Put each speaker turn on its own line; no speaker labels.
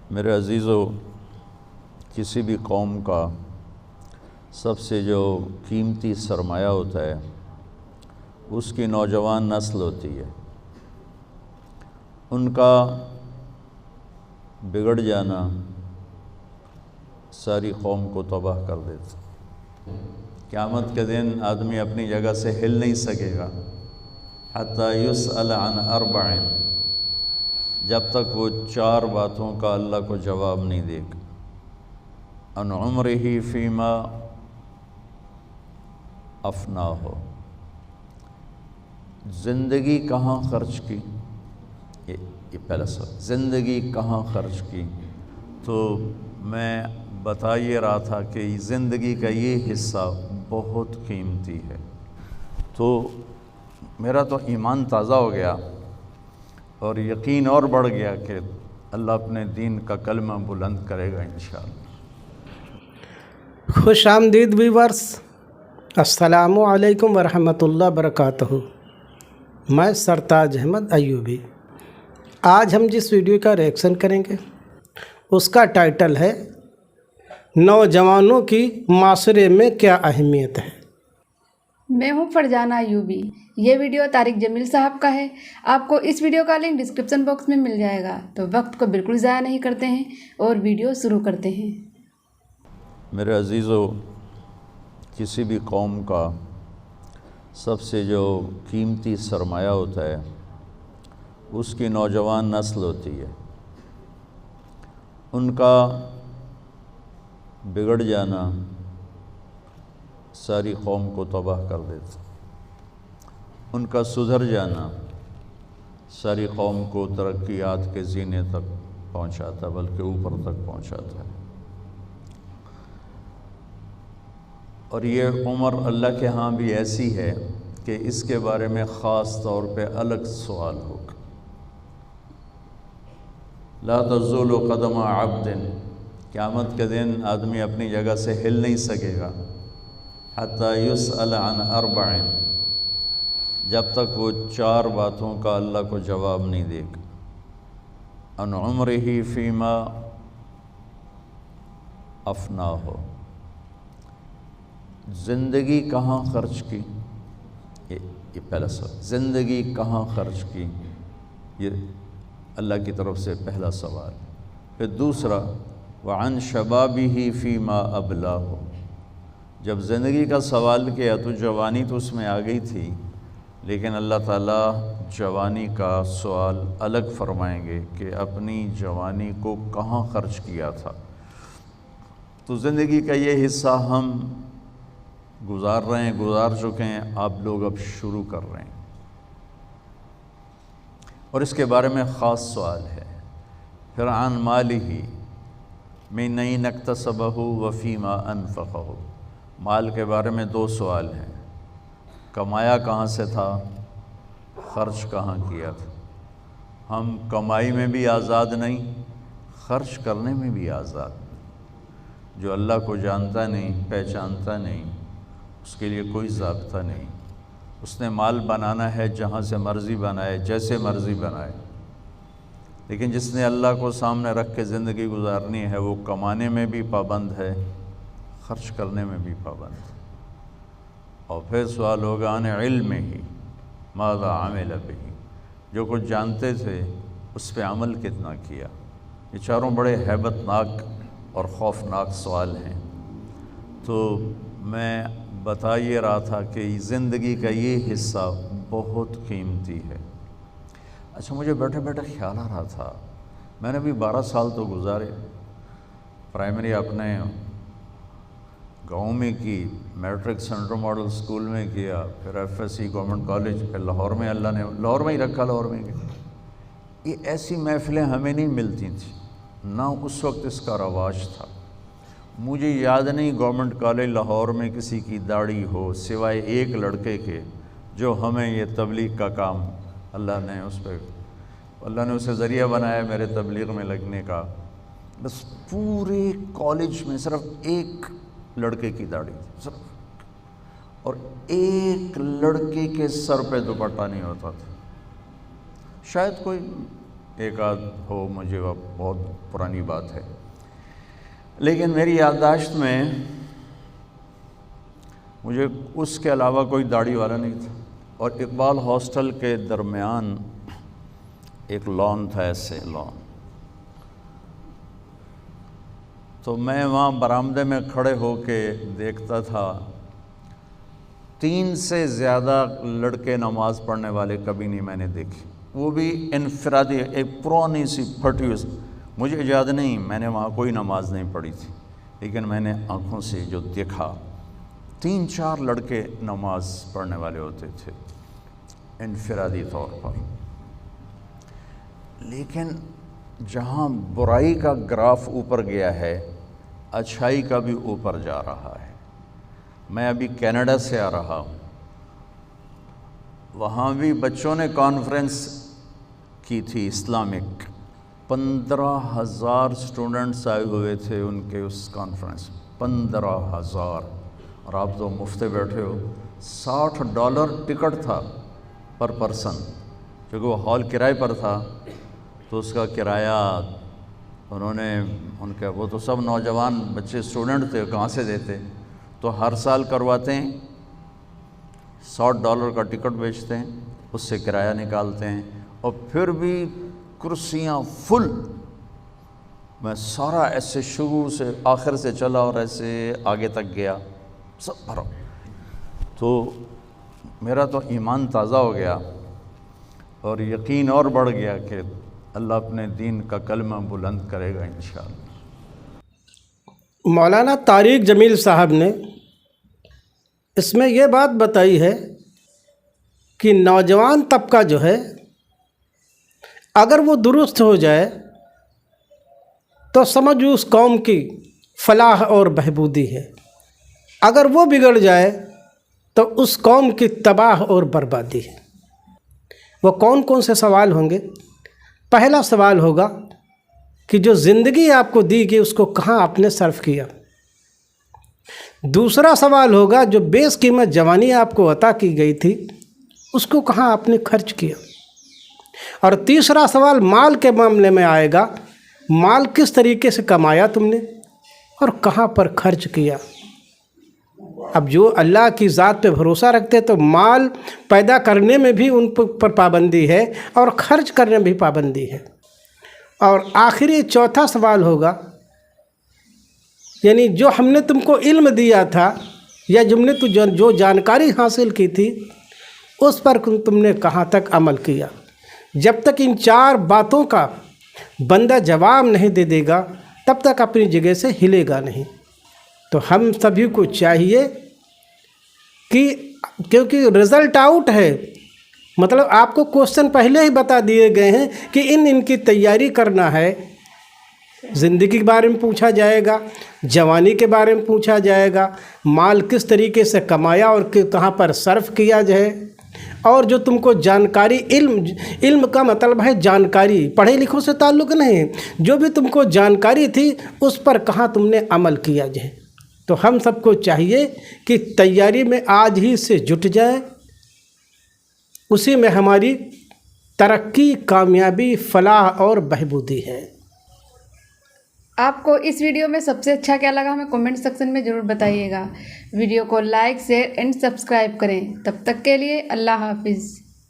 میرے عزیزو، کسی بھی قوم کا سب سے جو قیمتی سرمایہ ہوتا ہے اس کی نوجوان نسل ہوتی ہے۔ ان کا بگڑ جانا ساری قوم کو تباہ کر دیتا۔ قیامت کے دن آدمی اپنی جگہ سے ہل نہیں سکے گا حتی یسأل عن اربع، جب تک وہ 4 باتوں کا اللہ کو جواب نہیں دے گا۔ عن عمرہ فیما افناہ، زندگی کہاں خرچ کی، یہ پہلا سوال، زندگی کہاں خرچ کی؟ تو میں بتا یہ رہا تھا کہ زندگی کا یہ حصہ بہت قیمتی ہے۔ تو میرا تو ایمان تازہ ہو گیا اور یقین اور بڑھ گیا کہ اللہ اپنے دین کا کلمہ بلند کرے گا انشاءاللہ۔
خوش آمدید ویورز، السلام علیکم ورحمۃ اللہ وبرکاتہ۔ میں سرتاج احمد ایوبی۔ آج ہم جس ویڈیو کا ریئیکشن کریں گے اس کا ٹائٹل ہے نوجوانوں کی معاشرے میں کیا اہمیت ہے۔
میں ہوں فرجانہ ایوبی۔ یہ ویڈیو طارق جمیل صاحب کا ہے۔ آپ کو اس ویڈیو کا لنک ڈسکرپشن باکس میں مل جائے گا۔ تو وقت کو بالکل ضائع نہیں کرتے ہیں اور ویڈیو شروع کرتے ہیں۔
میرے عزیزو، کسی بھی قوم کا سب سے جو قیمتی سرمایہ ہوتا ہے اس کی نوجوان نسل ہوتی ہے۔ ان کا بگڑ جانا ساری قوم کو تباہ کر دیتا۔ ان کا سدھر جانا ساری قوم کو ترقیات کے زینے تک پہنچاتا، بلکہ اوپر تک پہنچاتا ہے۔ اور یہ عمر اللہ کے ہاں بھی ایسی ہے کہ اس کے بارے میں خاص طور پہ الگ سوال ہوگا۔ لا تزول قدم عبد، قیامت کے دن آدمی اپنی جگہ سے ہل نہیں سکے گا حتی یسأل عن اربع، جب تک وہ 4 باتوں کا اللہ کو جواب نہیں دے گا۔ عن عمرہ فیما افناہ، زندگی کہاں خرچ کی، یہ پہلا سوال، زندگی کہاں خرچ کی، یہ اللہ کی طرف سے پہلا سوال۔ پھر دوسرا، وعن شبابہ فیما ابلاہ، جب زندگی کا سوال کیا تو جوانی تو اس میں آ گئی تھی، لیکن اللہ تعالیٰ جوانی کا سوال الگ فرمائیں گے کہ اپنی جوانی کو کہاں خرچ کیا تھا۔ تو زندگی کا یہ حصہ ہم گزار رہے ہیں، گزار چکے ہیں، آپ لوگ اب شروع کر رہے ہیں، اور اس کے بارے میں خاص سوال ہے۔ پھر عن مالہ من این اکتسبہ وفیما انفقہ، مال کے بارے میں 2 سوال ہیں، کمایا کہاں سے تھا، خرچ کہاں کیا تھا۔ ہم کمائی میں بھی آزاد نہیں، خرچ کرنے میں بھی آزاد۔ جو اللہ کو جانتا نہیں، پہچانتا نہیں، اس کے لیے کوئی ضابطہ نہیں۔ اس نے مال بنانا ہے جہاں سے مرضی بنائے، جیسے مرضی بنائے، لیکن جس نے اللہ کو سامنے رکھ کے زندگی گزارنی ہے وہ کمانے میں بھی پابند ہے، خرچ کرنے میں بھی پابند ہے۔ اور پھر سوال ہوگا عن علمہ ماذا عمل بہ، جو کچھ جانتے تھے اس پہ عمل کتنا کیا۔ یہ چاروں بڑے ہیبت ناک اور خوفناک سوال ہیں۔ تو میں بتا یہ رہا تھا کہ زندگی کا یہ حصہ بہت قیمتی ہے۔ اچھا، مجھے بیٹھے بیٹھے خیال آ رہا تھا، میں نے بھی 12 سال تو گزارے، پرائمری اپنے گاؤں میں کی، میٹرک سینٹرل ماڈل اسکول میں کیا، پھر F S C government college, پھر لاہور میں اللہ نے لاہور میں ہی رکھا، لاہور میں گیا۔ یہ ایسی محفلیں ہمیں نہیں ملتی تھیں، نہ اس وقت اس کا رواج تھا۔ مجھے یاد نہیں گورنمنٹ کالج لاہور میں کسی کی داڑھی ہو، سوائے ایک لڑکے کے جو ہمیں یہ تبلیغ کا کام اللہ نے اسے ذریعہ بنایا میرے تبلیغ میں لگنے کا۔ بس پورے کالج میں صرف ایک لڑکے کی داڑھی تھی صرف، اور ایک لڑکے کے سر پہ دوپٹہ نہیں ہوتا تھا۔ شاید کوئی ایک آدھ ہو مجھے بہت پرانی بات ہے، لیکن میری یادداشت میں مجھے اس کے علاوہ کوئی داڑھی والا نہیں تھا، اور اقبال ہاسٹل کے درمیان ایک لان تھا، ایسے لان، تو میں وہاں برآمدے میں کھڑے ہو کے دیکھتا تھا 3 سے زیادہ لڑکے نماز پڑھنے والے کبھی نہیں میں نے دیکھی، وہ بھی انفرادی، ایک پرانی سی پھٹی ہوئی، مجھے یاد نہیں میں نے وہاں کوئی نماز نہیں پڑھی تھی، لیکن میں نے آنکھوں سے جو دیکھا 3-4 لڑکے نماز پڑھنے والے ہوتے تھے انفرادی طور پر، لیکن جہاں برائی کا گراف اوپر گیا ہے اچھائی کا بھی اوپر جا رہا ہے۔ میں ابھی کینیڈا سے آ رہا ہوں، وہاں بھی بچوں نے کانفرنس کی تھی اسلامک، 15,000 اسٹوڈنٹس آئے ہوئے تھے ان کے اس کانفرنس، 15,000، اور آپ تو مفتے بیٹھے ہو، $60 ٹکٹ تھا پر پرسن، کیونکہ وہ ہال کرائے پر تھا، تو اس کا کرایہ انہوں نے وہ تو سب نوجوان بچے اسٹوڈنٹ تھے، کہاں سے دیتے، تو ہر سال کرواتے ہیں، $100 کا ٹکٹ بیچتے ہیں، اس سے کرایہ نکالتے ہیں، اور پھر بھی کرسیاں فل، میں سارا ایسے شروع سے آخر سے چلا اور ایسے آگے تک گیا، سب بھرا، تو میرا تو ایمان تازہ ہو گیا اور یقین اور بڑھ گیا کہ اللہ اپنے دین کا کلمہ بلند کرے گا انشاءاللہ۔
مولانا طارق جمیل صاحب نے اس میں یہ بات بتائی ہے کہ نوجوان طبقہ جو ہے اگر وہ درست ہو جائے تو سمجھ اس قوم کی فلاح اور بہبودی ہے، اگر وہ بگڑ جائے تو اس قوم کی تباہ اور بربادی ہے۔ وہ کون کون سے سوال ہوں گے؟ پہلا سوال ہوگا کہ جو زندگی آپ کو دی گئی اس کو کہاں آپ نے صرف کیا۔ دوسرا سوال ہوگا جو بیس قیمت جوانی آپ کو عطا کی گئی تھی اس کو کہاں آپ نے خرچ کیا۔ اور تیسرا سوال مال کے معاملے میں آئے گا، مال کس طریقے سے کمایا تم نے اور کہاں پر خرچ کیا۔ اب جو اللہ کی ذات پہ بھروسہ رکھتے تو مال پیدا کرنے میں بھی ان پر پابندی ہے اور خرچ کرنے میں بھی پابندی ہے۔ اور آخری چوتھا سوال ہوگا، یعنی جو ہم نے تم کو علم دیا تھا یا جو جانکاری حاصل کی تھی اس پر تم نے کہاں تک عمل کیا۔ جب تک ان 4 باتوں کا بندہ جواب نہیں دے دے گا تب تک اپنی جگہ سے ہلے گا نہیں۔ تو ہم سبھی کو چاہیے کہ کیونکہ رزلٹ آؤٹ ہے، مطلب آپ کو کوسچن پہلے ہی بتا دیے گئے ہیں کہ ان کی تیاری کرنا ہے، زندگی کے بارے میں پوچھا جائے گا، جوانی کے بارے میں پوچھا جائے گا، مال کس طریقے سے کمایا اور کہاں پر صرف کیا جائے، اور جو تم کو جانکاری، علم کا مطلب ہے جانکاری، پڑھے لکھوں سے تعلق نہیں، جو بھی تم کو جانکاری تھی اس پر کہاں تم نے عمل کیا جائے۔ تو ہم سب کو چاہیے کہ تیاری میں آج ہی سے جٹ جائے، اسی میں ہماری ترقی، کامیابی، فلاح اور بہبودی ہے۔
آپ کو اس ویڈیو میں سب سے اچھا کیا لگا ہمیں کمنٹ سیکشن میں ضرور بتائیے گا۔ ویڈیو کو لائک، شیئر اینڈ سبسکرائب کریں۔ تب تک کے لیے اللہ حافظ۔